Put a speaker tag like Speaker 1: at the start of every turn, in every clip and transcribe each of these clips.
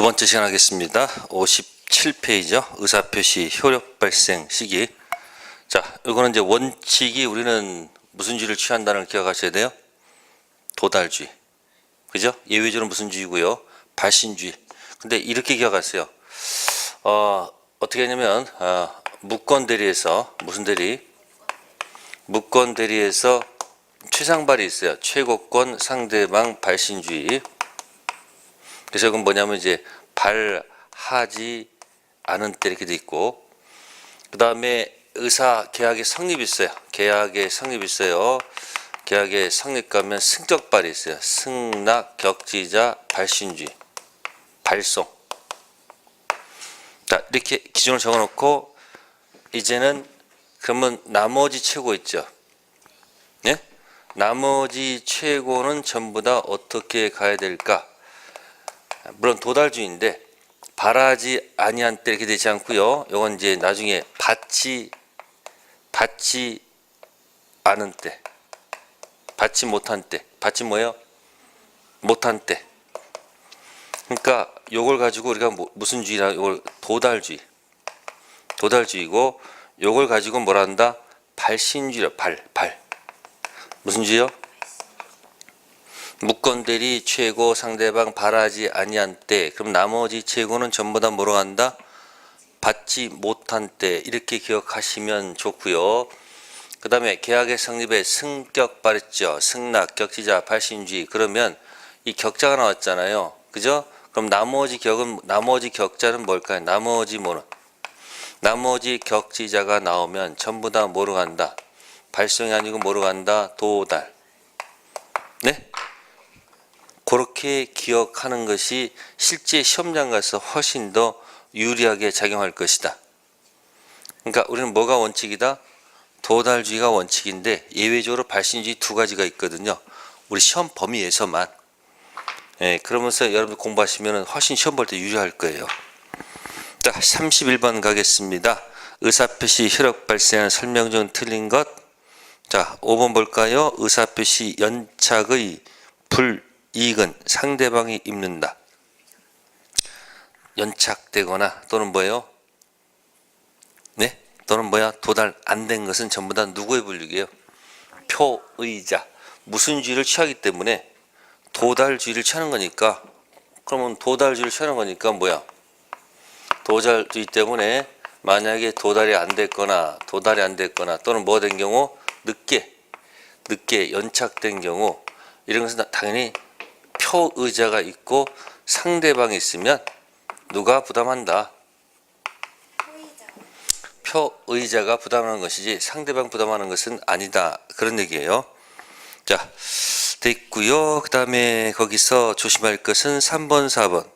Speaker 1: 두 번째 시간 하겠습니다. 57페이지죠. 의사표시 효력 발생 시기. 자, 이거는 이제 원칙이 우리는 무슨 주의를 취한다는 걸 기억하셔야 돼요. 도달주의. 그죠? 예외주는 무슨 주의고요? 발신주의. 근데 이렇게 기억하세요. 어떻게 하냐면 무권 대리에서 무슨 대리? 무권 대리에서 최상발이 있어요. 최고권 상대방 발신주의. 그래서 이건 뭐냐면 이제 발하지 않은 때 이렇게 돼 있고, 그 다음에 의사 계약의 성립이 있어요. 계약의 성립이 있어요. 계약의 성립 가면 승격발이 있어요. 승낙, 격지자, 발신주의, 발송. 자, 이렇게 기준을 적어놓고 이제는 그러면 나머지 최고 있죠. 예? 나머지 최고는 전부 다 어떻게 가야 될까? 물론 도달주의인데 바라지 아니한 때 이렇게 되지 않고요. 이건 이제 나중에 받지 않은 때, 받지 못한 때, 받지 뭐예요? 못한 때. 그러니까 요걸 가지고 우리가 무슨 주의라? 이걸 도달주의고, 요걸 가지고 뭐라 한다? 발신주의라. 발. 무슨 주의요? 무권 대리 최고 상대방 바라지 아니한 때. 그럼 나머지 최고는 전부 다 뭐로 간다? 받지 못한 때. 이렇게 기억하시면 좋고요. 그 다음에 계약의 성립에 승격 발했죠. 승낙, 격지자, 발신주의. 그러면 이 격자가 나왔잖아요. 그죠? 그럼 나머지 격자는 뭘까요? 나머지 격지자가 나오면 전부 다 뭐로 간다? 발송이 아니고 뭐로 간다? 도달. 네? 그렇게 기억하는 것이 실제 시험장 가서 훨씬 더 유리하게 작용할 것이다. 그러니까 우리는 뭐가 원칙이다? 도달주의가 원칙인데 예외적으로 발신주의 두 가지가 있거든요. 우리 시험 범위에서만. 예, 그러면서 여러분 공부하시면 훨씬 시험 볼 때 유리할 거예요. 자, 31번 가겠습니다. 의사표시 효력 발생하는 설명 중 틀린 것. 자, 5번 볼까요? 의사표시 연착의 불이익은 상대방이 입는다. 연착되거나 또는 뭐예요? 네? 또는 뭐야? 도달 안 된 것은 전부 다 누구의 불이익이에요? 표의자. 무슨 주의를 취하기 때문에 도달주의를 취하는 거니까, 그러면 도달주의를 취하는 거니까 뭐야? 도달주의 때문에 만약에 도달이 안 됐거나 또는 뭐 된 경우 늦게 연착된 경우, 이런 것은 당연히 표의자가 있고 상대방이 있으면 누가 부담한다? 표의자가 부담하는 것이지 상대방 부담하는 것은 아니다. 그런 얘기예요. 자, 됐고요. 그 다음에 거기서 조심할 것은 3번, 4번.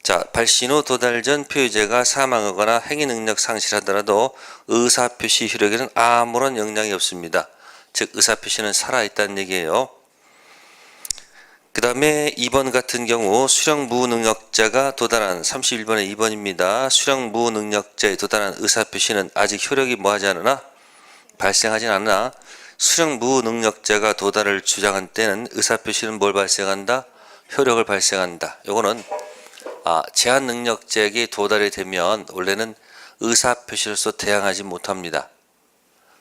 Speaker 1: 자, 발신 후 도달 전 표의자가 사망하거나 행위 능력 상실하더라도 의사표시 효력에는 아무런 영향이 없습니다. 즉 의사표시는 살아있다는 얘기예요. 그 다음에 2번 같은 경우 수령 무능력자가 도달한 31번의 2번입니다. 수령 무능력자에 도달한 의사표시는 아직 효력이 뭐하지 않으나 발생하진 않으나 수령 무능력자가 도달을 주장한 때는 의사표시는 뭘 발생한다? 효력을 발생한다. 요거는 제한 능력자에게 도달이 되면 원래는 의사표시로서 대항하지 못합니다.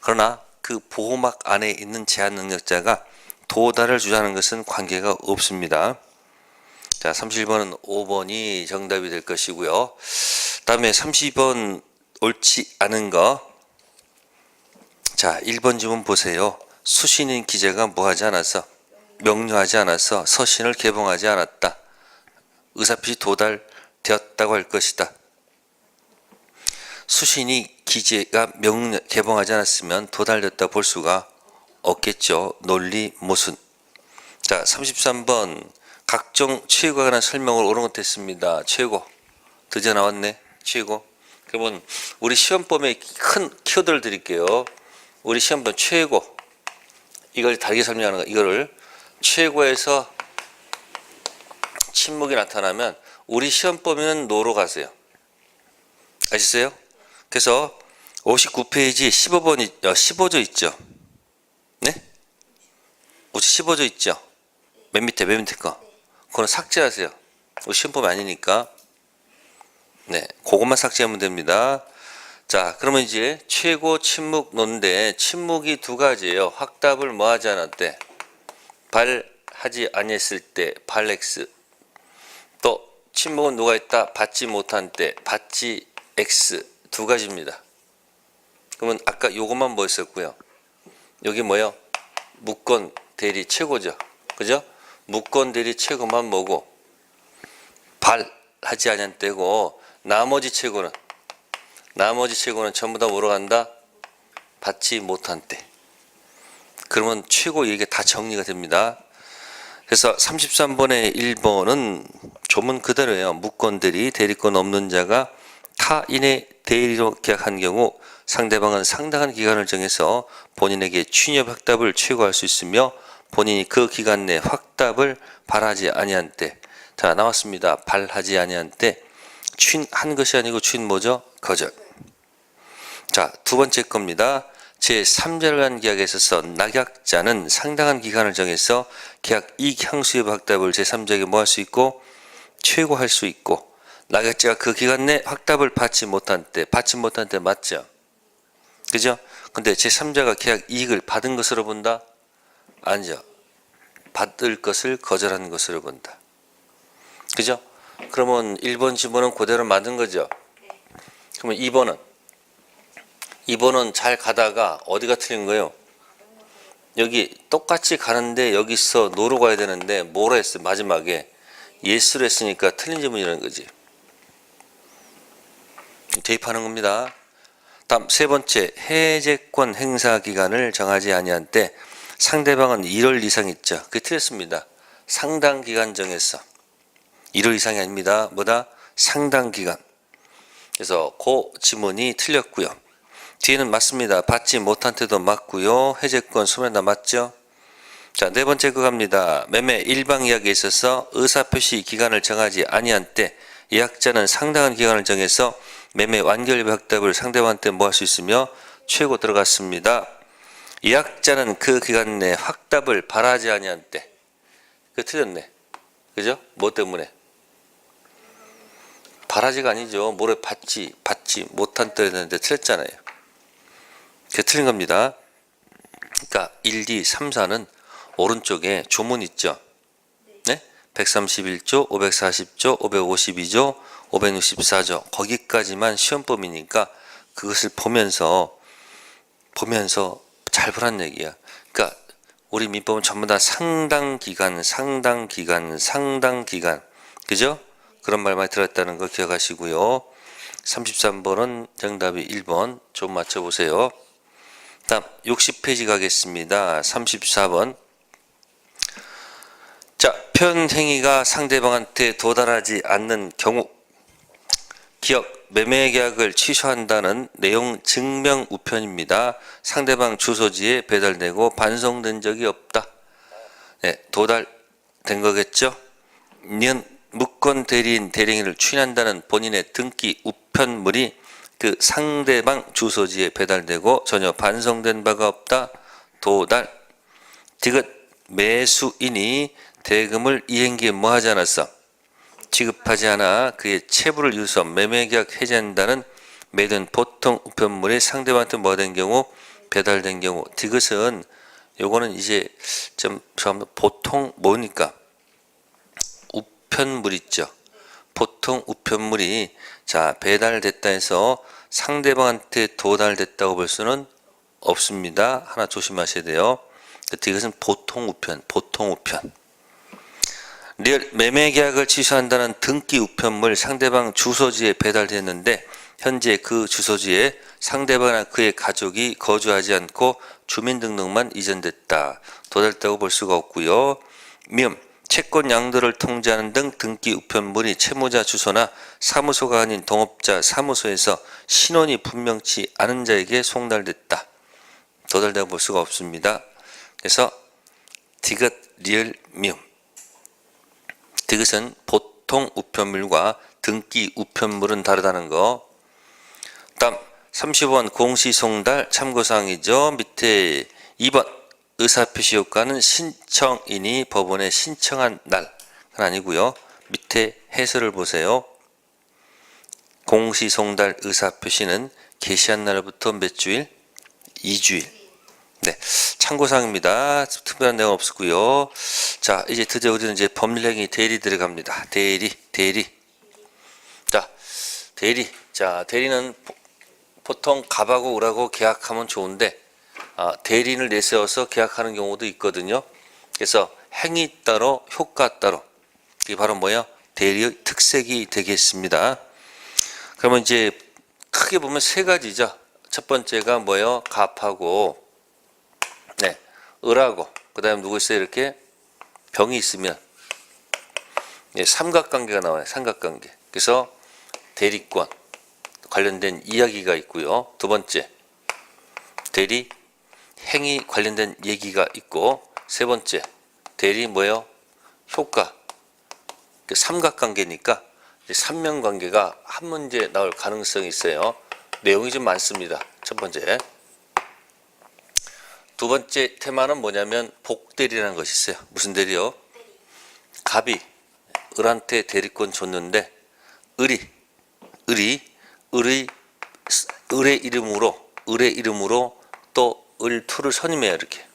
Speaker 1: 그러나 그 보호막 안에 있는 제한 능력자가 도달을 주장하는 것은 관계가 없습니다. 자, 31번은 5번이 정답이 될 것이고요. 다음에 32번 옳지 않은 거. 자, 1번 지문 보세요. 수신인 기재가 뭐하지 않아서, 명료하지 않아서 서신을 개봉하지 않았다. 의사표시 도달되었다고 할 것이다. 수신이 기재가 개봉하지 않았으면 도달됐다 볼 수가 없겠죠. 논리 모순. 자, 33번 각종 최고에 관한 설명을 옳은 것 했습니다. 최고 드디어 나왔네. 최고. 그러면 우리 시험범위에 큰 키워드를 드릴게요. 우리 시험범 최고, 이걸 다르게 설명하는 거. 이거를 최고에서 침묵이 나타나면 우리 시험범위는 노로 가세요. 아시겠어요? 그래서 59페이지 15조 있죠. 네? 혹시 15조 있죠? 맨 밑에 거. 그건 삭제하세요. 시험범위 아니니까. 네, 그것만 삭제하면 됩니다. 자, 그러면 이제 최고 침묵 논대 침묵이 두 가지예요. 확답을 뭐 하지 않았대? 발하지 아니했을 때 발 X. 또 침묵은 누가 있다? 받지 못한 때 받지 X. 두 가지입니다. 그러면 아까 요것만 뭐 있었고요. 여기 뭐요? 무건 대리 최고죠. 그죠? 무건 대리 최고만 뭐고 발하지 아니한 때고 나머지 최고는 전부 다 뭐로 간다? 받지 못한 때. 그러면 최고 이게 다 정리가 됩니다. 그래서 33번의 1번은 조문 그대로예요. 무건 대리, 대리권 없는 자가 타인의 대리로 계약한 경우 상대방은 상당한 기간을 정해서 본인에게 취업 확답을 최고할 수 있으며 본인이 그 기간 내 확답을 발하지 아니한 때. 자, 나왔습니다. 발하지 아니한 때. 취한 것이 아니고 취는 뭐죠? 거절. 자, 두 번째 겁니다. 제3자를 간 계약에 있어서 낙약자는 상당한 기간을 정해서 계약 이익 향수의 확답을 제3자에게 뭐 할 수 있고 최고할 수 있고 낙약자가 그 기간 내 확답을 받지 못한 때 맞죠? 그죠? 근데 제3자가 계약 이익을 받은 것으로 본다? 아니죠. 받을 것을 거절한 것으로 본다. 그죠? 그러면 1번 지문은 그대로 맞은 거죠? 그러면 2번은 잘 가다가 어디가 틀린 거예요? 여기 똑같이 가는데 여기서 노로 가야 되는데 뭐라 했어요? 마지막에 예스로 했으니까 틀린 지문이라는 거지. 대입하는 겁니다. 다음 세 번째, 해제권 행사 기간을 정하지 아니한 때 상대방은 1월 이상 있죠. 그게 틀렸습니다. 상당 기간 정했어. 1월 이상이 아닙니다. 뭐다? 상당 기간. 그래서 그 지문이 틀렸고요. 뒤에는 맞습니다. 받지 못한 때도 맞고요. 해제권 소멸다 맞죠? 자, 네 번째 거 갑니다. 매매 일방 이야기에 있어서 의사표시 기간을 정하지 아니한 때 예약자는 상당한 기간을 정해서 매매 완결 확답을 상대방한테 뭐 할 수 있으며 최고 들어갔습니다. 예약자는 그 기간 내 확답을 바라지 아니한 때. 그거 틀렸네. 그죠? 뭐 때문에? 바라지가 아니죠. 뭐를 받지 못한 때 했는데 틀렸잖아요. 그게 틀린 겁니다. 그러니까 1, 2, 3, 4는 오른쪽에 조문 있죠. 네? 131조, 540조, 552조, 564조 거기까지만 시험범위니까 그것을 보면서 잘 보란 얘기야. 그러니까 우리 민법은 전부 다 상당 기간 그죠? 그런 말 많이 들었다는 거 기억하시고요. 33번은 정답이 1번 좀 맞춰보세요. 다음 60페이지 가겠습니다. 34번. 자, 표현행위가 상대방한테 도달하지 않는 경우 기업 매매 계약을 취소한다는 내용 증명 우편입니다. 상대방 주소지에 배달되고 반송된 적이 없다. 네, 도달된 거겠죠? 년 무권 대리인 대리인을 추인한다는 본인의 등기 우편물이 그 상대방 주소지에 배달되고 전혀 반송된 바가 없다. 도달. 디귿 매수인이 대금을 이행기에 뭐 하지 않았어? 지급하지 않아 그의 체부를 유서 매매계약 해제한다는 매든 보통 우편물이 상대방한테 뭐 된 경우? 배달된 경우. 디귿은 요거는 이제 좀 보통 뭐니까? 우편물 있죠. 보통 우편물이 자 배달됐다 해서 상대방한테 도달됐다고 볼 수는 없습니다. 하나 조심하셔야 돼요. 이것은 보통 우편. 매매 계약을 취소한다는 등기 우편물 상대방 주소지에 배달됐는데 현재 그 주소지에 상대방이나 그의 가족이 거주하지 않고 주민등록만 이전됐다. 도달했다고 볼 수가 없고요. 채권 양도를 통지하는 등 등기 우편물이 채무자 주소나 사무소가 아닌 동업자 사무소에서 신원이 분명치 않은 자에게 송달됐다. 도달되고 볼 수가 없습니다. 그래서 디귿, 리을, 미음. 디귿은 보통 우편물과 등기 우편물은 다르다는 거. 다음 30번 공시송달 참고사항이죠. 밑에 2번 의사표시 효과는 신청인이 법원에 신청한 날은 아니고요. 밑에 해설을 보세요. 공시송달 의사표시는 개시한 날부터 몇 주일? 2주일. 네, 참고사항입니다. 특별한 내용 없었고요. 자, 이제 드디어 우리는 이제 법률행위 대리 들어갑니다. 대리. 자, 대리. 자, 대리는 보통 갑하고 을하고 계약하면 좋은데 대리인을 내세워서 계약하는 경우도 있거든요. 그래서 행위 따로 효과 따로. 이게 바로 뭐야? 대리의 특색이 되겠습니다. 그러면 이제 크게 보면 세 가지죠. 첫 번째가 뭐예요? 갑하고 네, 을하고 그다음에 누구 있어요? 이렇게 병이 있으면 예, 삼각관계가 나와요. 삼각관계. 그래서 대리권 관련된 이야기가 있고요. 두 번째 대리 행위 관련된 얘기가 있고 세 번째 대리 뭐예요? 효과. 삼각관계니까 삼면관계가 한 문제 나올 가능성이 있어요. 내용이 좀 많습니다. 첫 번째. 두 번째 테마는 뭐냐면 복대리라는 것이 있어요. 무슨 대리요? 갑이 을한테 대리권 줬는데 을의 이름으로 또 을투를 선임해요. 이렇게.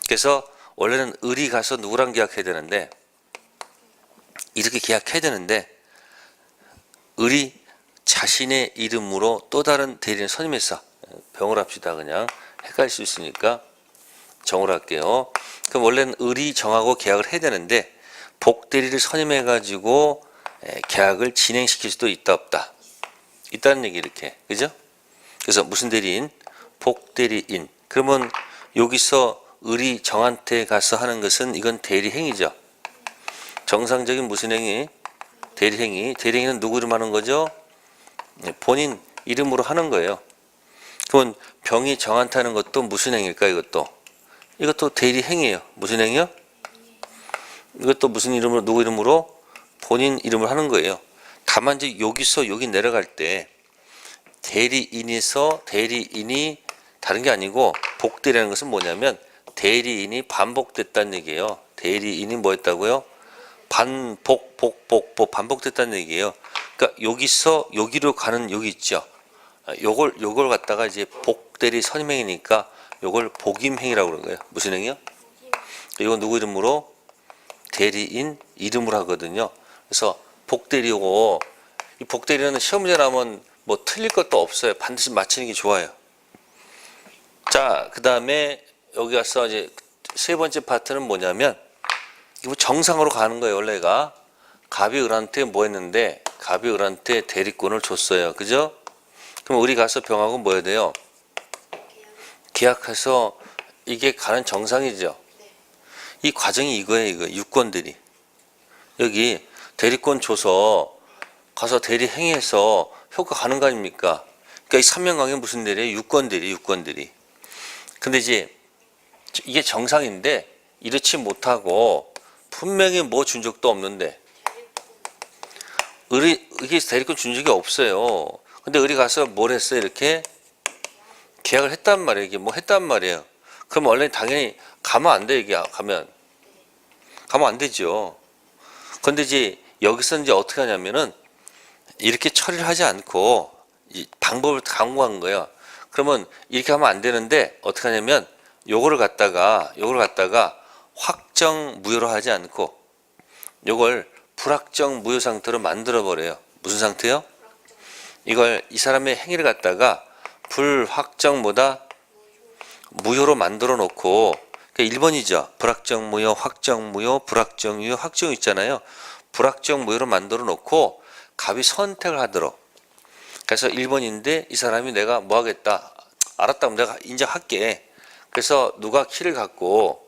Speaker 1: 그래서 원래는 을이 가서 누구랑 계약해야 되는데 이렇게 계약해야 되는데 을이 자신의 이름으로 또 다른 대리인 선임해서 병을 합시다. 그냥 헷갈릴 수 있으니까 정을 할게요. 그럼 원래는 을이 정하고 계약을 해야 되는데 복대리를 선임해 가지고 계약을 진행시킬 수도 있다 없다. 있다는 얘기 이렇게. 그죠? 그래서 무슨 대리인? 복대리인. 그러면 여기서 을이 정한테 가서 하는 것은 이건 대리행위죠. 정상적인 무슨 행위? 대리행위. 대리행위는 누구 이름 하는 거죠? 본인 이름으로 하는 거예요. 그건 병이 정한테 하는 것도 무슨 행위일까? 이것도 대리행위예요. 무슨 행위요? 이것도 무슨 이름으로 누구 이름으로? 본인 이름으로 하는 거예요. 다만 이제 여기서 여기 내려갈 때 대리인이 다른 게 아니고 복대리라는 것은 뭐냐면 대리인이 반복됐다는 얘기예요. 대리인이 뭐 했다고요? 반복됐다는 얘기예요. 그러니까 여기서 여기로 가는 여기 있죠. 요걸 갖다가 이제 복대리 선임행위니까 요걸 복임행위라고 그러는 거예요. 무슨 행위요? 이건 누구 이름으로? 대리인 이름으로 하거든요. 그래서 복대리고 이 복대리는 시험 문제 나오면 뭐 틀릴 것도 없어요. 반드시 맞히는 게 좋아요. 자, 그 다음에 여기 가서 이제 세 번째 파트는 뭐냐면 이거 정상으로 가는 거예요. 원래가 갑이 을한테 뭐 했는데 갑이 을한테 대리권을 줬어요. 그죠? 그럼 을이 가서 병하고 뭐 해야 돼요? 계약해서 이게 가는 정상이죠. 이 과정이 이거예요. 이거 유권들이 여기 대리권 줘서 가서 대리 행위해서 효과 가는 거 아닙니까? 그러니까 이 삼면관계 무슨 대리예요? 유권들이. 근데 이제 이게 정상인데 이렇지 못하고 분명히 뭐 준 적도 없는데 을이 이게 대리권 준 적이 없어요. 근데 을이 가서 뭘 했어요? 이렇게 계약을 했단 말이에요. 이게 뭐 했단 말이에요. 그럼 원래 당연히 가면 안 돼. 이게 가면 안 되죠. 근데 이제 여기서 이제 어떻게 하냐면은 이렇게 처리를 하지 않고 이 방법을 강구한 거예요. 그러면 이렇게 하면 안 되는데 어떻게 하냐면 요거를 갖다가 확정 무효로 하지 않고 요걸 불확정 무효 상태로 만들어 버려요. 무슨 상태요? 이걸 이 사람의 행위를 갖다가 불확정 무효로 만들어 놓고 그러니까 1번이죠. 불확정 무효, 확정 무효, 불확정 무효, 확정 있잖아요. 불확정 무효로 만들어 놓고 갑이 선택을 하도록. 그래서 1번인데 이 사람이 내가 뭐 하겠다. 알았다. 그럼 내가 인정할게. 그래서 누가 키를 갖고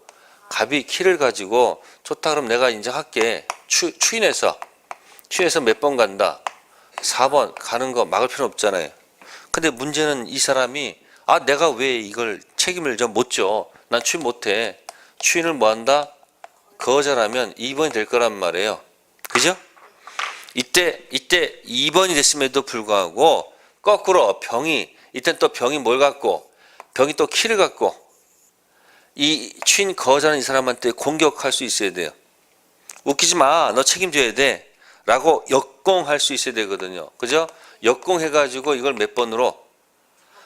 Speaker 1: 갑이 키를 가지고 좋다 그럼 내가 인정할게. 추인해서 몇 번 간다. 4번 가는 거 막을 필요는 없잖아요. 근데 문제는 이 사람이 내가 왜 이걸 책임을 좀 못 져. 난 추인 못해. 추인을 뭐 한다? 거절하면 2번이 될 거란 말이에요. 그죠? 이때 2번이 됐음에도 불구하고 거꾸로 이땐 또 병이 뭘 갖고 병이 또 키를 갖고 이 추인 거절하는 이 사람한테 공격할 수 있어야 돼요. 웃기지 마. 너 책임져야 돼. 라고 역공할 수 있어야 되거든요. 그죠? 역공해가지고 이걸 몇 번으로?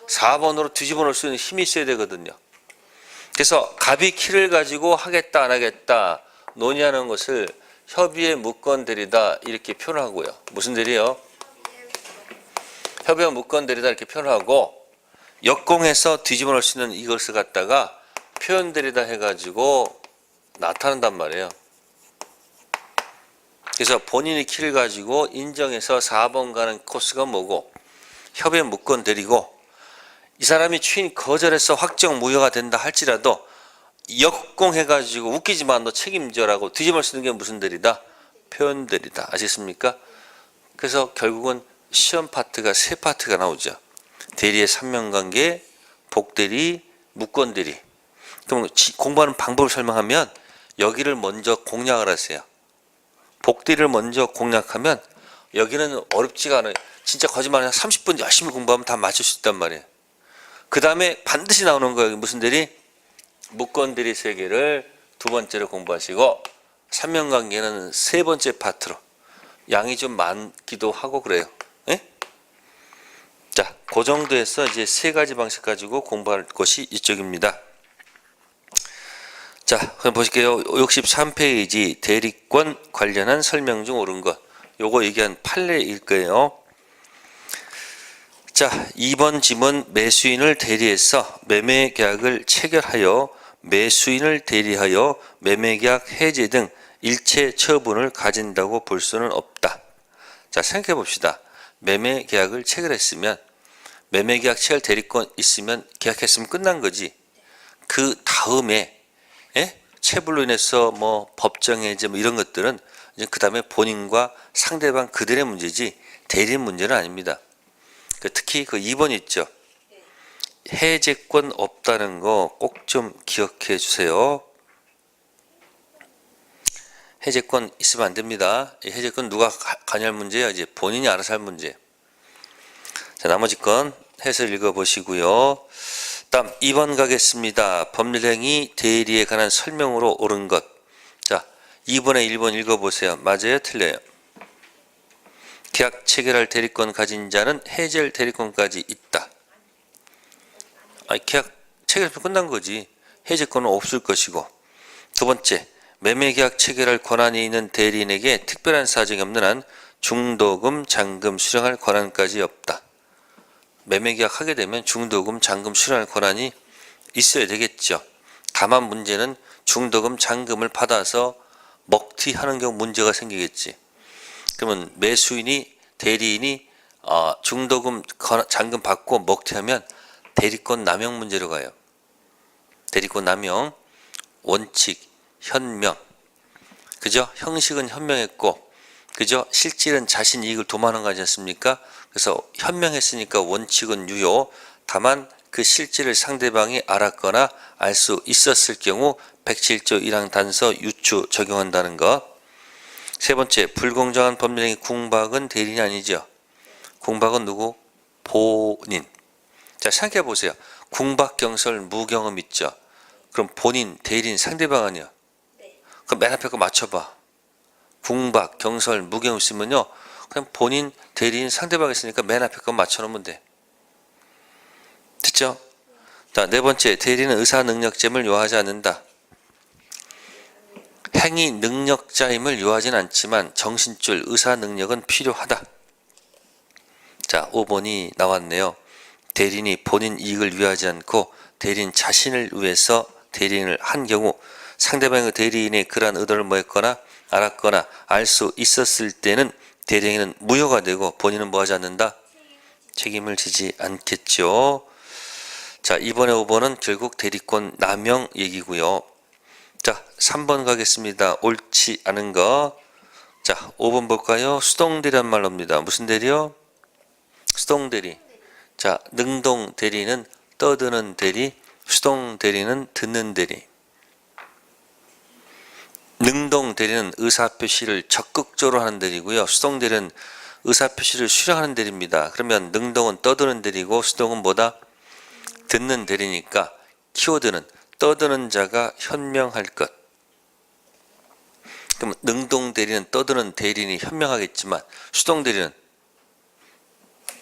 Speaker 1: 4번으로 뒤집어 놓을 수 있는 힘이 있어야 되거든요. 그래서 갑이 키를 가지고 하겠다 안 하겠다 논의하는 것을 협의의 무건 대리다 이렇게 표현하고요. 무슨 대리요? 협의의 무건 대리다 이렇게 표현하고 역공해서 뒤집어 놓을 수 있는 이것을 갖다가 표현 대리다 해가지고 나타난단 말이에요. 그래서 본인의 키를 가지고 인정해서 4번 가는 코스가 뭐고 협의 무건 대리고 이 사람이 추인 거절해서 확정 무효가 된다 할지라도 역공해가지고 웃기지만 너 책임져라고 뒤집어 쓰는 게 무슨 대리다? 표현 대리다. 아시겠습니까? 그래서 결국은 시험 파트가 세 파트가 나오죠. 대리의 삼면관계, 복대리, 무건대리. 그럼 공부하는 방법을 설명하면 여기를 먼저 공략을 하세요. 복대리를 먼저 공략하면 여기는 어렵지가 않아요. 진짜 거짓말 한 30분 열심히 공부하면 다 맞출 수 있단 말이에요. 그 다음에 반드시 나오는 거예요. 무슨 대리? 무건대리 세 개를 두 번째로 공부하시고 삼면관계는 세 번째 파트로 양이 좀 많기도 하고 그래요. 예? 자, 그 정도에서 이제 세 가지 방식 가지고 공부할 것이 이쪽입니다. 자, 그럼 보실게요. 63페이지 대리권 관련한 설명 중 옳은 것. 요거 얘기한 판례일 거예요. 자, 2번 지문 매수인을 대리해서 매매계약을 체결하여 매수인을 대리하여 매매계약 해제 등 일체 처분을 가진다고 볼 수는 없다. 자, 생각해 봅시다. 매매계약을 체결했으면 매매계약 체결 대리권 있으면 계약했으면 끝난 거지. 그 다음에 체불로 인해서 뭐 법정해제 뭐 이런 것들은 이제 그 다음에 본인과 상대방 그들의 문제지 대리인 문제는 아닙니다. 특히 그 2번 있죠. 해제권 없다는 거 꼭 좀 기억해 주세요. 해제권 있으면 안 됩니다. 해제권 누가 관여할 문제예요? 이제 본인이 알아서 할 문제. 자, 나머지 건 해서 읽어 보시고요. 다음 2번 가겠습니다. 법률행위 대리에 관한 설명으로 옳은 것. 자, 2번에 1번 읽어 보세요. 맞아요? 틀려요? 계약 체결할 대리권 가진 자는 해제할 대리권까지 있다. 계약 체결하면 끝난 거지. 해제권은 없을 것이고. 두 번째, 매매계약 체결할 권한이 있는 대리인에게 특별한 사정이 없는 한 중도금, 잔금 수령할 권한까지 없다. 매매계약 하게 되면 중도금, 잔금 수령할 권한이 있어야 되겠죠. 다만 문제는 중도금, 잔금을 받아서 먹튀하는 경우 문제가 생기겠지. 그러면 매수인이 대리인이 중도금, 잔금 받고 먹튀하면 대리권 남용 문제로 가요. 대리권 남용, 원칙, 현명. 그죠? 형식은 현명했고, 그죠? 실질은 자신 이익을 도모하는 거 아니지 않습니까? 그래서 현명했으니까 원칙은 유효. 다만 그 실질을 상대방이 알았거나 알 수 있었을 경우 107조 1항 단서 유추 적용한다는 것. 세 번째, 불공정한 법률행위 궁박은 대리인이 아니죠. 궁박은 누구? 본인. 자, 생각해 보세요. 궁박, 경설, 무경험 있죠. 그럼 본인, 대리인, 상대방 아니야. 그럼 맨 앞에 거 맞춰봐. 궁박, 경설, 무경험 있으면요. 그냥 본인, 대리인, 상대방 있으니까 맨 앞에 거 맞춰놓으면 돼. 됐죠? 자, 네 번째, 대리인은 의사 능력점을 요하지 않는다. 행위 능력자임을 요하진 않지만 정신줄 의사 능력은 필요하다. 자, 5번이 나왔네요. 대리인이 본인 이익을 위하지 않고 대리인 자신을 위해서 대리인을 한 경우 상대방의 대리인의 그러한 의도를 뭐했거나 알았거나 알 수 있었을 때는 대리인은 무효가 되고 본인은 뭐하지 않는다? 책임을 지지 않겠죠. 자, 이번에 5번은 결국 대리권 남용 얘기고요. 자, 3번 가겠습니다. 옳지 않은 거. 자, 5번 볼까요? 수동대리란 말로입니다. 무슨 대리요? 수동대리. 자, 능동 대리는 떠드는 대리, 수동 대리는 듣는 대리. 능동 대리는 의사표시를 적극적으로 하는 대리고요. 수동 대리는 의사표시를 수령하는 대리입니다. 그러면 능동은 떠드는 대리고 수동은 뭐다? 듣는 대리니까 키워드는 떠드는 자가 현명할 것. 그럼 능동 대리는 떠드는 대리인이 현명하겠지만 수동 대리는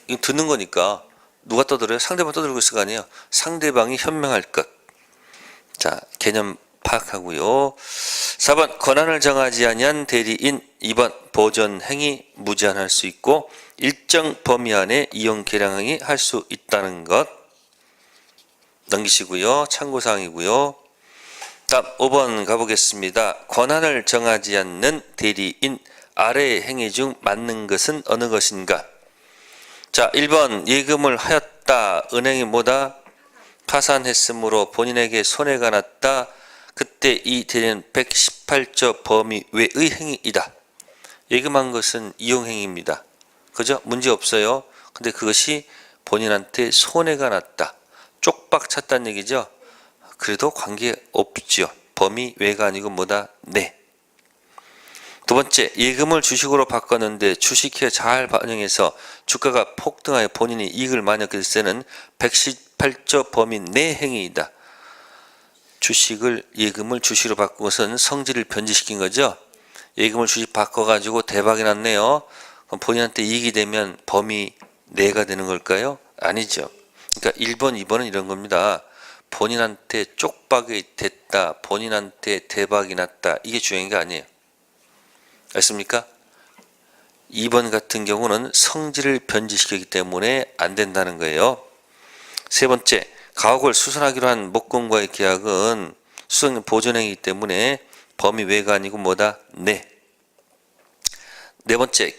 Speaker 1: 이거 듣는 거니까 누가 떠들어요? 상대방 떠들고 있을 거 아니에요. 상대방이 현명할 것. 자, 개념 파악하고요. 4번 권한을 정하지 아니한 대리인. 2번 보존 행위 무제한할 수 있고 일정 범위 안에 이용 계량 행위 할 수 있다는 것 넘기시고요. 참고사항이고요. 다음 5번 가보겠습니다. 권한을 정하지 않는 대리인 아래의 행위 중 맞는 것은 어느 것인가? 자, 1번 예금을 하였다. 은행이 뭐다? 파산했으므로 본인에게 손해가 났다. 그때 이 대리는 118조 범위 외의 행위이다. 예금한 것은 이용행위입니다. 그죠? 문제 없어요. 근데 그것이 본인한테 손해가 났다. 쪽박 찼다는 얘기죠. 그래도 관계 없죠. 범위 외가 아니고 뭐다? 네. 두 번째, 예금을 주식으로 바꿨는데 주식회 잘 반영해서 주가가 폭등하여 본인이 이익을 많이 얻게 됐을 때는 118조 범위 내 행위이다. 주식을 예금을 주식으로 바꾼 것은 성질을 변질시킨 거죠. 예금을 주식 바꿔가지고 대박이 났네요. 그럼 본인한테 이익이 되면 범위 내가 되는 걸까요? 아니죠. 그러니까 1번, 2번은 이런 겁니다. 본인한테 쪽박이 됐다. 본인한테 대박이 났다. 이게 중요한 게 아니에요. 알습니까? 2번 같은 경우는 성질을 변질시키기 때문에 안 된다는 거예요. 세 번째, 가옥을 수선하기로 한 목공과의 계약은 수선 보존행위이기 때문에 범위 외가 아니고 뭐다? 네. 네 번째,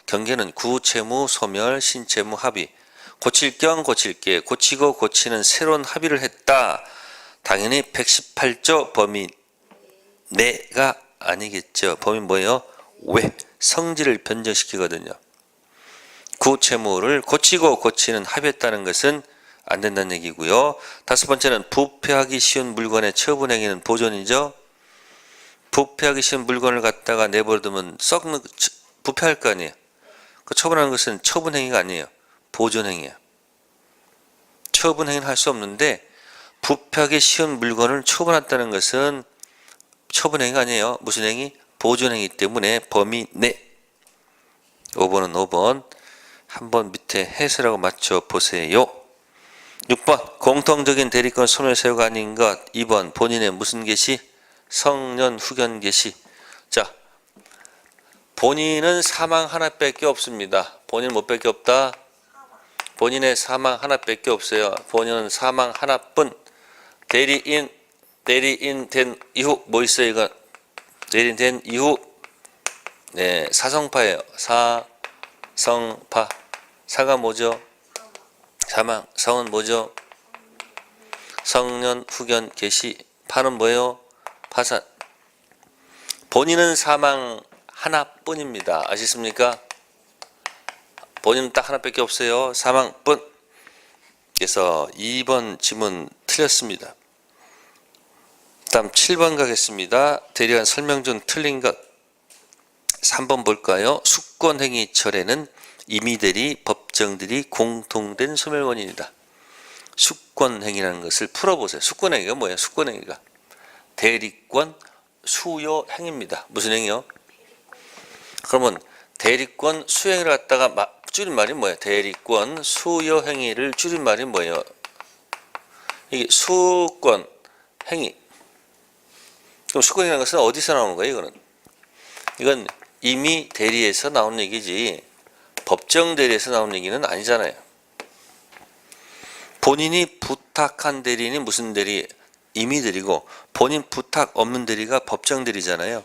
Speaker 1: 경계는 구채무, 소멸, 신채무, 합의. 고칠 겸 고칠게, 고치고 고치는 새로운 합의를 했다. 당연히 118조 범위 내가 아니겠죠. 범위 뭐예요? 왜? 성질을 변경시키거든요. 구채무를 고치고 고치는 합의했다는 것은 안 된다는 얘기고요. 다섯 번째는 부패하기 쉬운 물건의 처분행위는 보존이죠. 부패하기 쉬운 물건을 갖다가 내버려두면 썩는 부패할 거 아니에요. 그 처분하는 것은 처분행위가 아니에요. 보존행위야. 처분행위는 할 수 없는데 부패하기 쉬운 물건을 처분했다는 것은 처분행위가 아니에요. 무슨 행위? 보존행위 때문에 범위 내. 5번은 5번. 한번 밑에 해설하고 맞춰보세요. 6번 공통적인 대리권 소멸사유가 아닌 것. 2번 본인의 무슨 계시? 성년 후견 계시. 자, 본인은 사망 하나밖에 없습니다. 본인 뭐 밖에 없다? 본인의 사망 하나밖에 없어요. 본인은 사망 하나뿐. 대리인 된 이후 뭐 있어요? 이거 대리인 된 이후 네, 사성파예요. 사성파. 사가 뭐죠? 사망. 성은 뭐죠? 성년 후견 계시. 파는 뭐예요? 파산. 본인은 사망 하나뿐입니다. 아시습니까? 본인은 딱 하나밖에 없어요. 사망뿐. 그래서 2번 지문 틀렸습니다. 다음 7번 가겠습니다. 대리한 설명 중 틀린 것. 3번 볼까요? 수권행위철에는 임의대리, 법정들이 공통된 소멸원인이다. 수권행위라는 것을 풀어보세요. 수권행위가 뭐예요? 수권행위가 대리권 수요행위입니다. 무슨 행위요? 그러면 대리권 수행을 갖다가 줄임말이 뭐예요? 대리권 수요행위를 줄임말이 뭐예요? 이게 수권 행위. 그럼 수권이라는 것은 어디서 나오는 거예요? 이건 이미 대리에서 나온 얘기지 법정 대리에서 나온 얘기는 아니잖아요. 본인이 부탁한 대리인이 무슨 대리? 임의 대리고 본인 부탁 없는 대리가 법정 대리잖아요.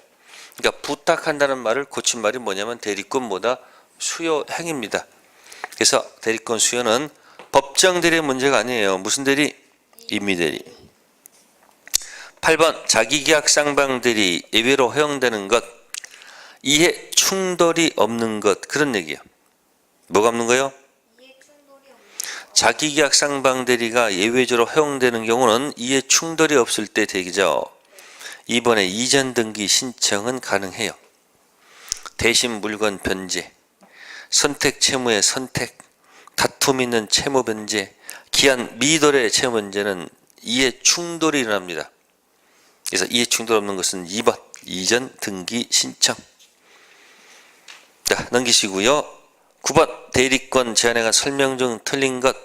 Speaker 1: 그러니까 부탁한다는 말을 고친 말이 뭐냐면 대리권 뭐다? 수요 행위입니다. 그래서 대리권 수요는 법정 대리의 문제가 아니에요. 무슨 대리? 임의 대리. 8번 자기계약 쌍방 대리 예외로 허용되는 것. 이해 충돌이 없는 것. 그런 얘기예요. 뭐가 없는 거예요? 자기계약 쌍방 대리가 예외적으로 허용되는 경우는 이해 충돌이 없을 때 되죠. 2번에 이전 등기 신청은 가능해요. 대신 물건 변제, 선택 채무의 선택, 다툼 있는 채무 변제, 기한 미도의 채무 변제는 이해 충돌이 일어납니다. 그래서 이해 충돌 없는 것은 2번. 이전 등기 신청. 자, 넘기시고요. 9번 대리권 제한에 관한 설명 중 틀린 것.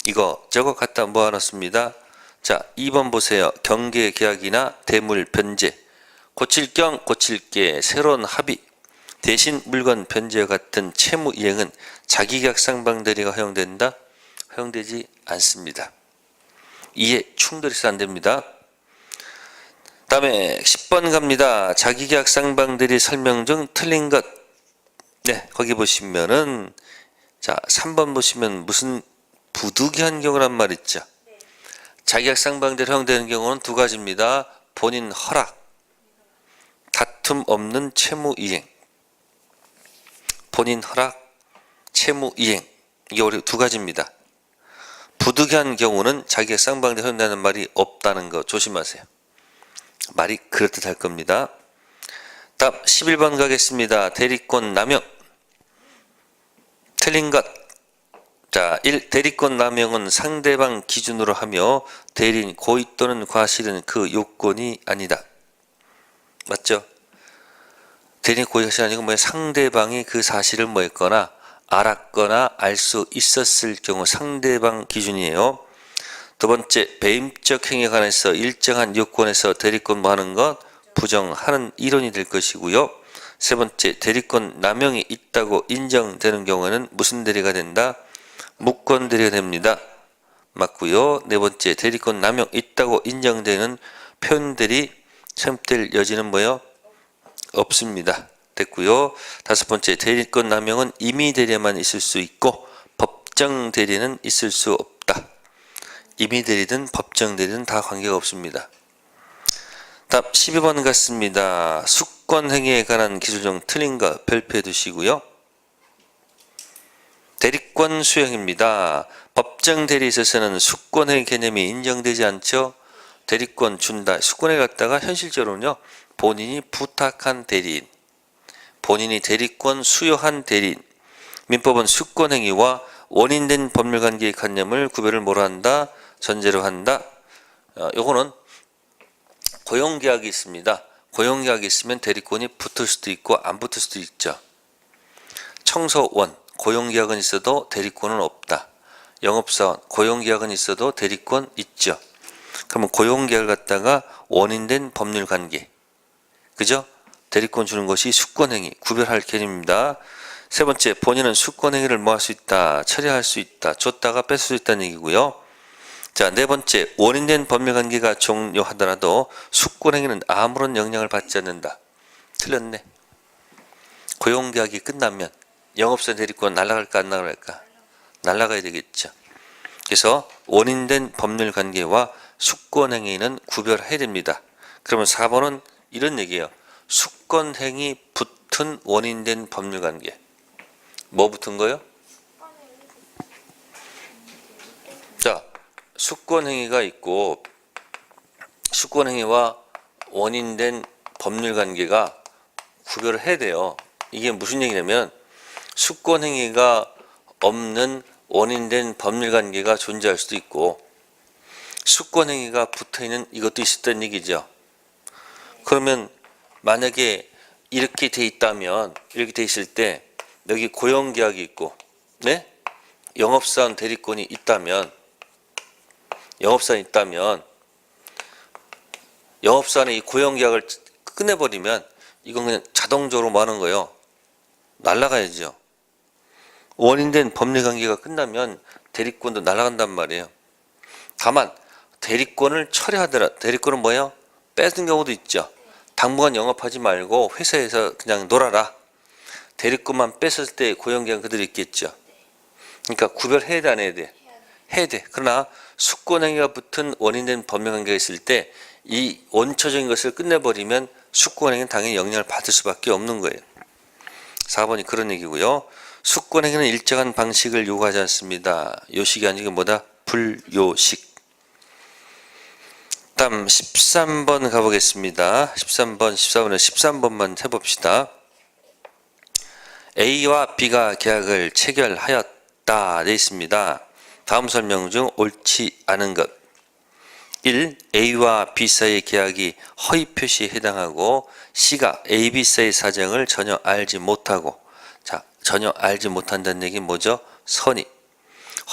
Speaker 1: 이거 저거 갖다 모아놨습니다. 자, 2번 보세요. 경계 계약이나 대물 변제, 고칠 경 고칠게 새로운 합의, 대신 물건 변제와 같은 채무 이행은 자기계약 상방 대리가 허용된다? 허용되지 않습니다. 이에 충돌해서 안 됩니다. 다음에 10번 갑니다. 자기계약 상방 대리 설명 중 틀린 것. 네, 거기 보시면은 자, 3번 보시면 무슨 부득이한 경우란 말 있죠. 자기계약 상방 대리 허용되는 경우는 두 가지입니다. 본인 허락, 다툼 없는 채무 이행. 본인 허락, 채무 이행. 이게 우리 두 가지입니다. 부득이한 경우는 자기계약 상방 대리 허용되는 말이 없다는 거 조심하세요. 말이 그럴듯할 겁니다. 다음 11번 가겠습니다. 대리권 남용. 틀린 것. 자, 1. 대리권 남용은 상대방 기준으로 하며 대리인 고의 또는 과실은 그 요건이 아니다. 맞죠? 대리인 고의 과실이 아니고 상대방이 그 사실을 했거나 알았거나 알 수 있었을 경우 상대방 기준이에요. 두 번째, 배임적 행위에 관해서 일정한 요건에서 대리권 하는 것 부정하는 이론이 될 것이고요. 세 번째, 대리권 남용이 있다고 인정되는 경우에는 무슨 대리가 된다? 무권 대리가 됩니다. 맞고요. 네 번째, 대리권 남용 있다고 인정되는 표현 대리 첨될 여지는 뭐요? 없습니다. 됐고요. 다섯 번째, 대리권 남용은 임의 대리에만 있을 수 있고 법정 대리는 있을 수 없다. 임의 대리든 법정 대리든 다 관계가 없습니다. 다음 12번 같습니다. 수권 행위에 관한 기술 중 틀린 거 별표해 두시고요. 대리권 수행입니다. 법정 대리에 있어서는 수권 행위 개념이 인정되지 않죠. 대리권 준다. 수권에 갔다가 현실적으로는요. 본인이 부탁한 대리인, 본인이 대리권 수여한 대리인. 민법은 수권 행위와 원인된 법률관계의 관념을 구별을 뭐로 한다? 전제로 한다. 요거는 고용계약이 있습니다. 고용계약이 있으면 대리권이 붙을 수도 있고 안 붙을 수도 있죠. 청소원, 고용계약은 있어도 대리권은 없다. 영업사원, 고용계약은 있어도 대리권 있죠. 그러면 고용계약을 갖다가 원인된 법률관계, 그죠? 대리권 주는 것이 수권행위, 구별할 개념입니다. 세 번째, 본인은 수권행위를 뭐 할 수 있다? 처리할 수 있다. 줬다가 뺄 수 있다는 얘기고요. 자, 네 번째, 원인된 법률관계가 종료하더라도 수권행위는 아무런 영향을 받지 않는다. 틀렸네. 고용계약이 끝나면 영업사 대리권 날아갈까 안 날아갈까? 날아가야 되겠죠. 그래서 원인된 법률관계와 수권행위는 구별해야 됩니다. 그러면 4번은 이런 얘기예요. 수권행위 붙은 원인된 법률관계. 뭐 붙은 거요? 자, 수권행위가 있고 수권행위와 원인된 법률관계가 구별을 해야 돼요. 이게 무슨 얘기냐면 수권행위가 없는 원인된 법률관계가 존재할 수도 있고 수권행위가 붙어있는 이것도 있었다는 얘기죠. 그러면 만약에 이렇게 돼 있다면, 이렇게 돼 있을 때 여기 고용계약이 있고, 네? 영업사원 대리권이 있다면, 영업사원이 있다면 영업사원의 이 고용계약을 끝내버리면 이건 그냥 자동적으로 뭐 하는 거예요? 날아가야죠. 원인된 법률관계가 끝나면 대리권도 날아간단 말이에요. 다만 대리권을 처리하더라. 대리권은 뭐예요? 뺏은 경우도 있죠. 당분간 영업하지 말고 회사에서 그냥 놀아라. 대리권만 뺐을 때 고용계약은 그대로 있겠죠. 그러니까 구별해야 돼, 안 해야 돼? 해야 돼. 그러나 수권행위가 붙은 원인된 법률관계가 있을 때 이 원초적인 것을 끝내버리면 수권행위는 당연히 영향을 받을 수밖에 없는 거예요. 4번이 그런 얘기고요. 수권행위는 일정한 방식을 요구하지 않습니다. 요식이 아니고 뭐다? 불요식. 다음 13번 가보겠습니다. 13번만 해봅시다. A와 B가 계약을 체결하였다 돼 있습니다. 다음 설명 중 옳지 않은 것. 1. A와 B 사이의 계약이 허위 표시에 해당하고 C가 A, B 사이의 사정을 전혀 알지 못하고, 자, 전혀 알지 못한다는 얘기는 뭐죠? 선의.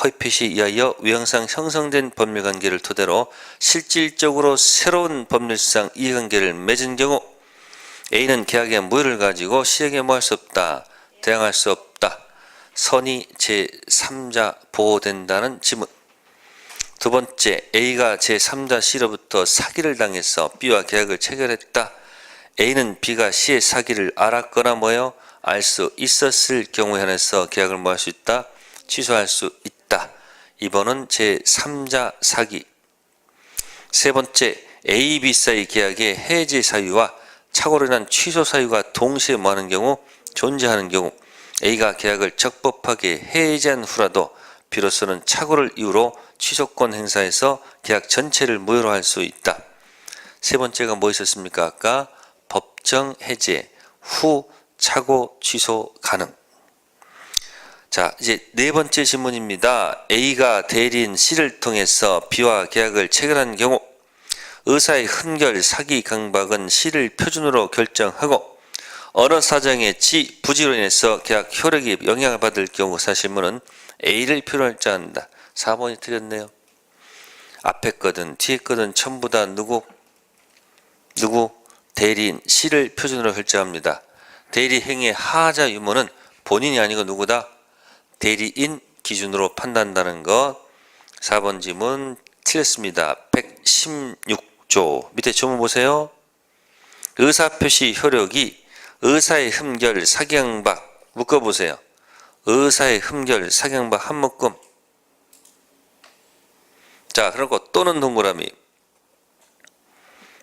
Speaker 1: 허위 표시에 의하여 외형상 형성된 법률관계를 토대로 실질적으로 새로운 법률상 이해관계를 맺은 경우 A는 계약의 무효를 가지고 C에게 뭐 할 수 없다? 대항할 수 없다. 선의 제3자 보호된다는 지문. 두 번째, A가 제3자 C로부터 사기를 당해서 B와 계약을 체결했다. A는 B가 C의 사기를 알았거나 뭐요? 알 수 있었을 경우에 한해서 계약을 뭐 할 수 있다? 취소할 수 있다. 2번은 제3자 사기. 세 번째, A, B 사이 계약의 해지 사유와 착오로 인한 취소 사유가 동시에 뭐하는 경우? 존재하는 경우 A가 계약을 적법하게 해지한 후라도 비로소는 착오를 이유로 취소권 행사해서 계약 전체를 무효로 할 수 있다. 세 번째가 뭐 있었습니까? 아까 법정 해제 후 착오 취소 가능. 자, 이제 네 번째 질문입니다. A가 대리인 C를 통해서 B와 계약을 체결한 경우 의사의 흠결, 사기, 강박은 C를 표준으로 결정하고 어느 사정의 부지로 인해서 계약 효력이 영향을 받을 경우 사실문은 A를 필요로 결정한다. 4번이 틀렸네요. 앞에 거든 뒤에 거든 전부 다 누구? 대리인 C를 표준으로 결정합니다. 대리 행위의 하자 유무는 본인이 아니고 누구다? 대리인 기준으로 판단한다는 것. 4번 지문 틀렸습니다. 116조 밑에 조문 보세요. 의사표시 효력이 의사의 흠결, 사기강박 묶어보세요. 의사의 흠결, 사기강박 한 묶음. 자, 그리고 또는 동그라미.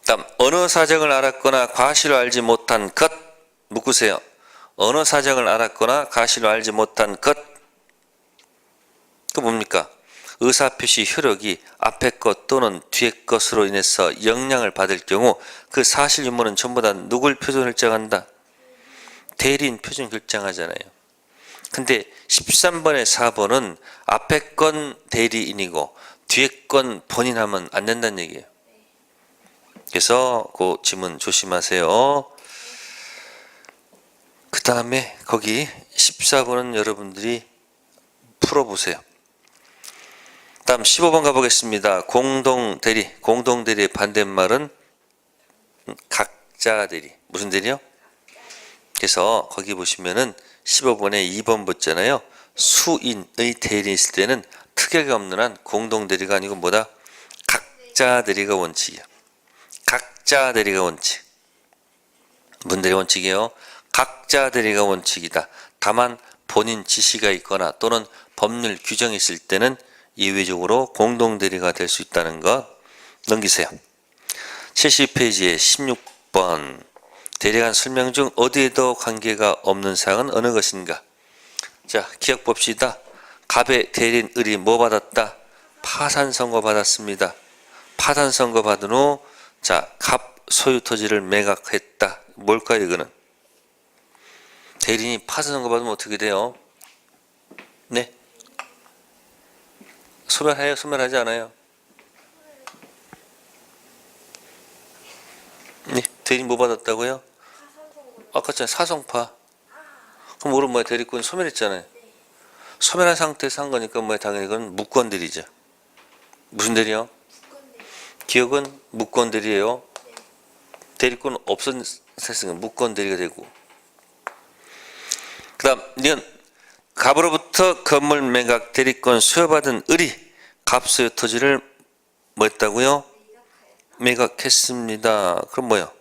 Speaker 1: 다음 어느 사정을 알았거나 과실로 알지 못한 것 묶으세요. 어느 사정을 알았거나 과실로 알지 못한 것. 그 뭡니까? 의사표시 효력이 앞에 것 또는 뒤에 것으로 인해서 영향을 받을 경우 그 사실 유무는 전부 다 누굴 표준 결정한다? 대리인 표준 결정하잖아요. 근데 13번의 4번은 앞에 건 대리인이고 뒤에 건 본인 하면 안 된다는 얘기예요. 그래서 그 지문 조심하세요. 그 다음에 거기 14번은 여러분들이 풀어보세요. 다음 15번 가보겠습니다. 공동대리. 공동대리의 반대말은 각자 대리. 무슨 대리요? 그래서 거기 보시면은 15번에 2번 붙잖아요. 수인의 대리인 있을 때는 특약이 없는 한 공동대리가 아니고 뭐다? 각자 대리가 원칙이야. 각자 대리가 원칙. 무슨 대리 원칙이에요? 각자 대리가 원칙이다. 다만 본인 지시가 있거나 또는 법률 규정이 있을 때는 예외적으로 공동대리가 될 수 있다는 것 넘기세요. 70페이지에 16번 대리간 설명 중 어디에도 관계가 없는 사항은 어느 것인가? 자, 기억 봅시다. 갑의 대리인 을이 뭐 받았다? 파산 선고 받았습니다. 파산 선고 받은 후 자, 갑 소유 토지를 매각했다. 뭘까요, 이거는? 대리인이 파산 선고 받으면 어떻게 돼요? 네? 소멸해요? 소멸하지 않아요? 네, 대리인 뭐 받았다고요? 아까 전에 사성파. 그럼 우리 뭐야? 대리권 소멸했잖아요. 소멸한 상태에서 한 거니까 뭐야? 당연히 그건 무권 대리죠. 무슨 대리요? 기억은 무권 대리예요. 대리권 없었으니까 무권 대리가 되고. 그 다음 니은 갑으로부터 건물 매각 대리권 수여받은 을이 갑 소유 토지를 뭐 했다고요? 매각했습니다. 그럼 뭐요?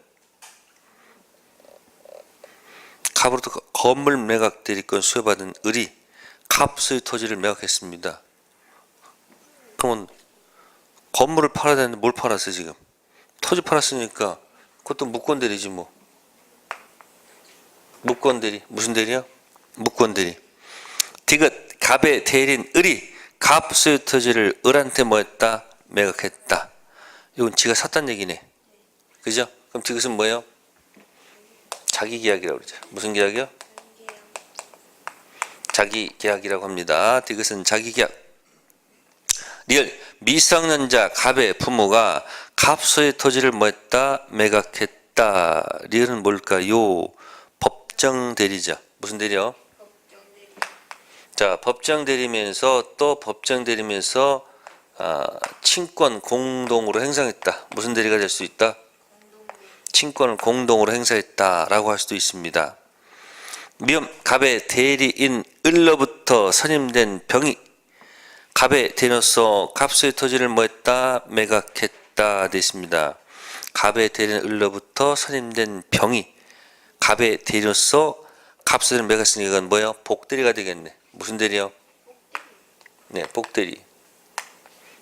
Speaker 1: 갑으로부터 건물 매각 대리권 수여받은 을이 갑 소유 토지를 매각했습니다. 그러면 건물을 팔아야 되는데 뭘 팔았어 지금? 토지 팔았으니까 그것도 무권대리지 뭐. 무권대리. 무슨 대리야? 무권대리. 디귿 갑의 대리인 을이 갑 소유 토지를 을한테 뭐 했다? 매각했다. 이건 지가 샀단 얘기네. 그죠? 그럼 디귿은 뭐예요? 자기 계약이라고 그러죠. 무슨 계약이요? 자기 계약이라고 합니다. 디귿은 자기 계약. 리을 미성년자 갑의 부모가 갑소의 토지를 뭐했다? 매각했다. 리을은 뭘까요? 법정 대리죠. 무슨 대리요? 자, 법정 대리면서 또 법정 대리면서 친권 공동으로 행사했다. 무슨 대리가 될 수 있다? 친권을 공동으로 행사했다라고 할 수도 있습니다. 미음 갑의 대리인 을로부터 선임된 병이 갑의 대리로서 갑소의 토지를 뭐했다? 매각했다 됐습니다. 갑의 대리인 을로부터 선임된 병이 갑의 대리로서 갑소를 매각했으니까 이건 뭐예요? 복대리가 되겠네. 무슨 대리요? 네, 복대리.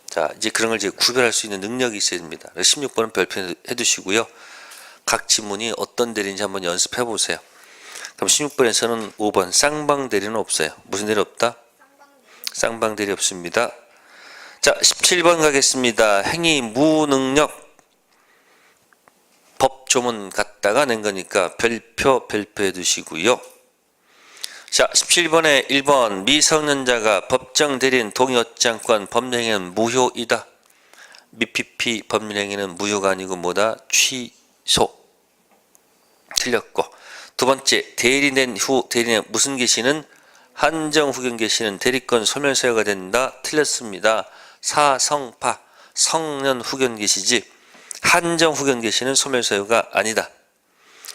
Speaker 1: 자, 이제 그런 걸 이제 구별할 수 있는 능력이 있어야 됩니다. 16번은 별표해 두시고요. 각 지문이 어떤 대리인지 한번 연습해 보세요. 그럼 16번에서는 5번 쌍방 대리는 없어요. 무슨 대리 없다? 쌍방 대리 없습니다. 자, 17번 가겠습니다. 행위 무능력 법조문 갖다가 낸 거니까 별표해 두시고요. 자, 17번에 1번 미성년자가 법정 대리인 동의 얻지 않고 법령행위는 무효이다. 미피피 법령행위는 무효가 아니고 뭐다? 취소. 틀렸고, 두 번째 대리된 후 대리인의 무슨 개시는 한정 후견 개시는 대리권 소멸사유가 된다. 틀렸습니다. 사성파 성년 후견 개시지 한정 후견 개시는 소멸사유가 아니다.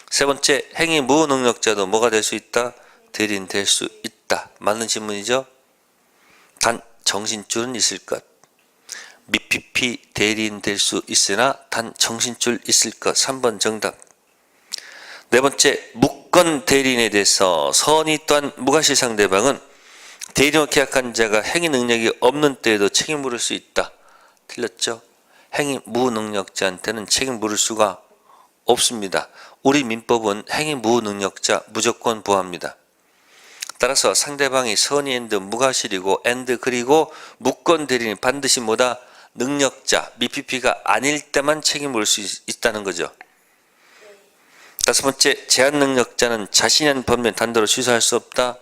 Speaker 1: 세 번째 행위 무능력자도 뭐가 될 수 있다? 대리인 될 수 있다. 맞는 질문이죠. 단 정신줄은 있을 것. 미피피 대리인 될 수 있으나 단 정신줄 있을 것. 3번 정답. 네 번째 무권 대리인에 대해서 선의 또한 무과실 상대방은 대리인으로 계약한 자가 행위 능력이 없는 때에도 책임 물을 수 있다. 틀렸죠. 행위 무능력자한테는 책임 물을 수가 없습니다. 우리 민법은 행위 무능력자 무조건 부합니다. 따라서 상대방이 선의 앤드 무과실이고 앤드 그리고 무권 대리인이 반드시 뭐다? 능력자 미피피가 아닐 때만 책임 물을 수 있다는 거죠. 다섯 번째 제한 능력자는 자신이 한 법령 단도로 취소할 수 없다.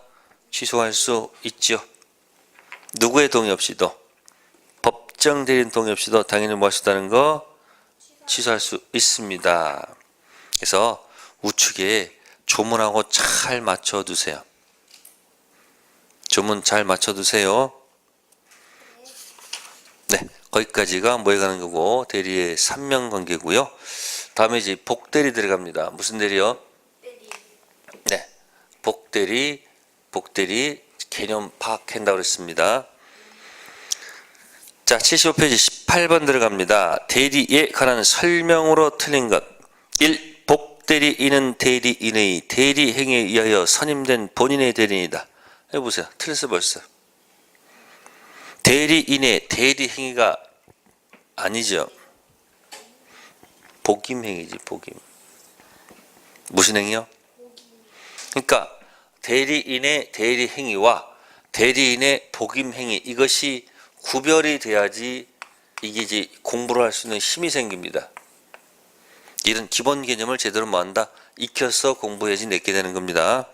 Speaker 1: 취소할 수 있죠. 누구의 동의 없이도 법정 대리인 동의 없이도 당연히 뭐 할 수 있다는 거 취소할 수 있습니다. 그래서 우측에 조문하고 잘 맞춰두세요. 조문 잘 맞춰두세요. 네, 거기까지가 뭐에 가는 거고 대리의 삼명관계고요. 다음에 이제 복대리 들어갑니다. 무슨 대리요? 네, 복대리 개념 파악한다고 그랬습니다. 자, 75페이지 18번 들어갑니다. 대리에 관한 설명으로 틀린 것. 1. 복대리인은 대리인의 대리 행위에 의하여 선임된 본인의 대리인이다. 해보세요. 틀렸어 벌써. 대리인의 대리 행위가 아니죠. 복임 행위지, 복임. 무슨 행위요? 그러니까 대리인의 대리 행위와 대리인의 복임 행위 이것이 구별이 돼야지 이게 이제 공부를 할 수 있는 힘이 생깁니다. 이런 기본 개념을 제대로 뭐한다? 익혀서 공부해야지 내게 되는 겁니다.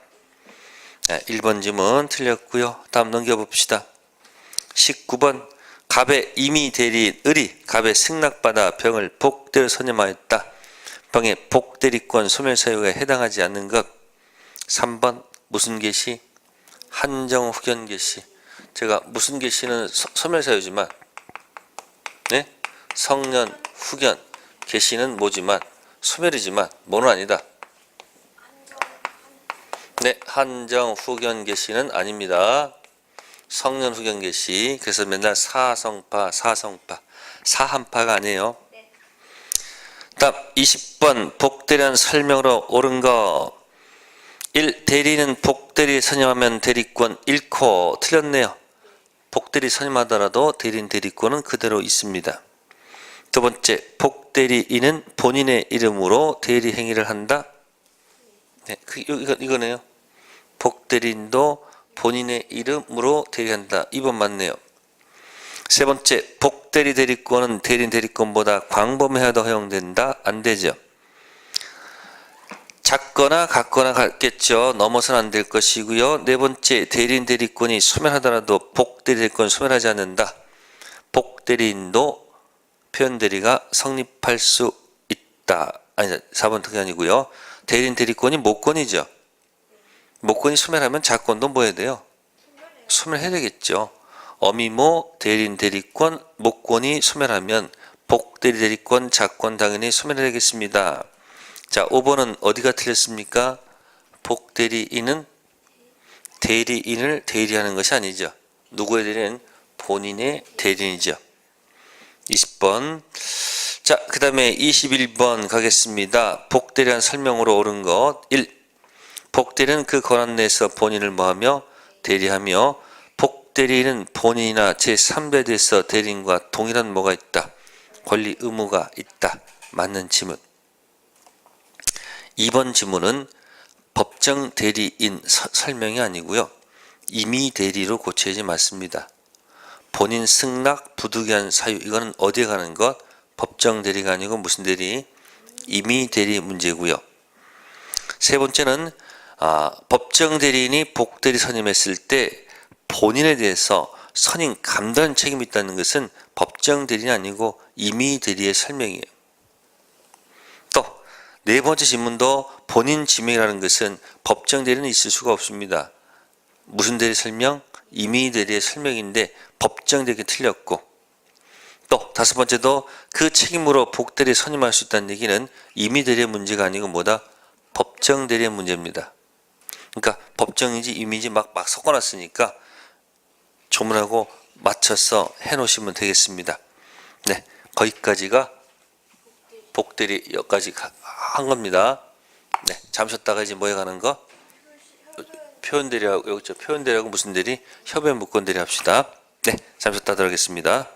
Speaker 1: 1번 질문 틀렸고요. 다음 넘겨봅시다. 19번 갑의 임의 대리인 을이 갑의 승낙받아 병을 복대로 선임하였다. 병의 복대리권 소멸사유에 해당하지 않는 것. 3번 무슨 개시? 한정 후견 개시. 제가 무슨 개시는 소멸사유지만 네? 성년 후견 개시는 뭐지만 소멸이지만 뭐는 아니다. 네, 한정 후견 개시는 아닙니다. 성년 후견 개시. 그래서 맨날 사성파 사한파가 아니에요. 다음 20번 복대리한 설명으로 옳은 거. 1. 대리는 복대리 선임하면 대리권 잃고. 틀렸네요. 복대리 선임하더라도 대리인 대리권은 그대로 있습니다. 두 번째 복대리인은 본인의 이름으로 대리 행위를 한다. 네, 이거네요. 복대리인도 본인의 이름으로 대리한다. 2번 맞네요. 세 번째 복대리 대리권은 대리인 대리권보다 광범위하게 허용된다. 안 되죠. 작거나 같거나 같겠죠. 넘어서는 안 될 것이고요. 네 번째 대리인 대리권이 소멸하더라도 복대리 대리권 소멸하지 않는다. 복대리인도 표현대리가 성립할 수 있다. 아니 4번 그게 아니고요. 대리인 대리권이 모권이죠. 모권이 소멸하면 자권도 뭐 해야 돼요? 소멸해야 되겠죠. 어미모 대리인 대리권 모권이 소멸하면 복대리 대리권 자권 당연히 소멸해야 되겠습니다. 자 5번은 어디가 틀렸습니까? 복대리인은 대리인을 대리하는 것이 아니죠. 누구의 대리인? 본인의 대리인이죠. 20번. 자, 그 다음에 21번 가겠습니다. 복대리한 설명으로 옳은 것. 1. 복대리는 그 권한 내에서 본인을 뭐하며? 대리하며 복대리인은 본인이나 제3자에 대해서 대리인과 동일한 뭐가 있다? 권리 의무가 있다. 맞는 지문. 2번 지문은 법정 대리인 설명이 아니고요. 임의 대리로 고쳐야지 맞습니다. 본인 승낙 부득이한 사유 이거는 어디에 가는 것? 법정 대리가 아니고 무슨 대리? 임의 대리 문제고요. 세 번째는 법정 대리인이 복대리 선임했을 때 본인에 대해서 선임 감단 책임이 있다는 것은 법정 대리인이 아니고 임의 대리의 설명이에요. 또 네 번째 질문도 본인 지명이라는 것은 법정 대리는 있을 수가 없습니다. 무슨 대리 설명? 임의 대리의 설명인데 법정 대리가 틀렸고 또 다섯 번째도 그 책임으로 복대리 선임할 수 있다는 얘기는 임의 대리의 문제가 아니고 뭐다? 법정 대리의 문제입니다. 그러니까 법정인지 임의인지 막 섞어놨으니까 조문하고 맞춰서 해놓으시면 되겠습니다. 네, 거기까지가 복대리 여기까지 한 겁니다. 네, 잠시 쉬었다가 이제 뭐에 가는 거? 표현대리하고 여기 표현대리하고 무슨 대리? 협의문 무권 대리 합시다. 네, 잠시 쉬었다 들어가겠습니다.